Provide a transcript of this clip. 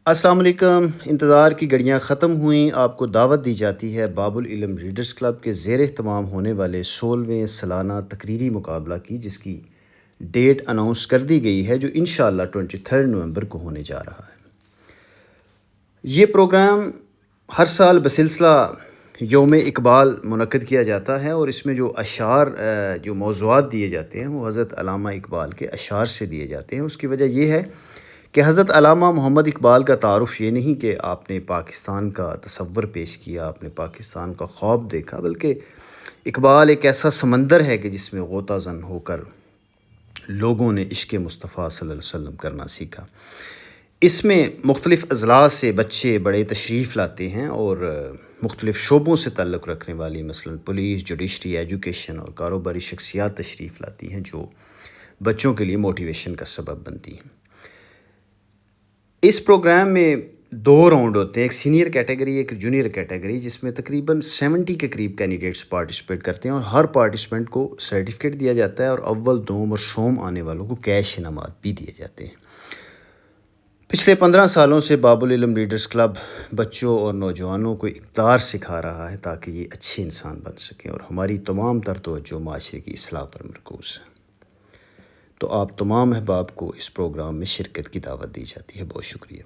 السلام علیکم۔ انتظار کی گھڑیاں ختم ہوئیں، آپ کو دعوت دی جاتی ہے باب العلم ریڈرز کلب کے زیر اہتمام ہونے والے 16ویں سالانہ تقریری مقابلہ کی، جس کی ڈیٹ اناؤنس کر دی گئی ہے، جو انشاءاللہ 23 نومبر کو ہونے جا رہا ہے۔ یہ پروگرام ہر سال بسلسلہ یوم اقبال منعقد کیا جاتا ہے، اور اس میں جو اشعار جو موضوعات دیے جاتے ہیں وہ حضرت علامہ اقبال کے اشعار سے دیے جاتے ہیں۔ اس کی وجہ یہ ہے کہ حضرت علامہ محمد اقبال کا تعارف یہ نہیں کہ آپ نے پاکستان کا تصور پیش کیا، آپ نے پاکستان کا خواب دیکھا، بلکہ اقبال ایک ایسا سمندر ہے کہ جس میں غوطہ زن ہو کر لوگوں نے عشق مصطفیٰ صلی اللہ علیہ وسلم کرنا سیکھا۔ اس میں مختلف اضلاع سے بچے بڑے تشریف لاتے ہیں، اور مختلف شعبوں سے تعلق رکھنے والی مثلاً پولیس، جوڈیشری، ایجوکیشن اور کاروباری شخصیات تشریف لاتی ہیں، جو بچوں کے لیے موٹیویشن کا سبب بنتی ہیں۔ اس پروگرام میں 2 راؤنڈ ہوتے ہیں، ایک سینئر کیٹیگری، ایک جونیئر کیٹیگری، جس میں تقریباً 70 کے قریب کینڈیڈیٹس پارٹیسپیٹ کرتے ہیں، اور ہر پارٹیسپینٹ کو سرٹیفکیٹ دیا جاتا ہے، اور اول، دوم اور شوم آنے والوں کو کیش انعامات بھی دیے جاتے ہیں۔ پچھلے 15 سالوں سے باب العلم ریڈرز کلب بچوں اور نوجوانوں کو اقدار سکھا رہا ہے تاکہ یہ اچھے انسان بن سکیں، اور ہماری تمام تر توجہ معاشرے کی اصلاح پر مرکوز ہے۔ تو آپ تمام احباب کو اس پروگرام میں شرکت کی دعوت دی جاتی ہے۔ بہت شکریہ۔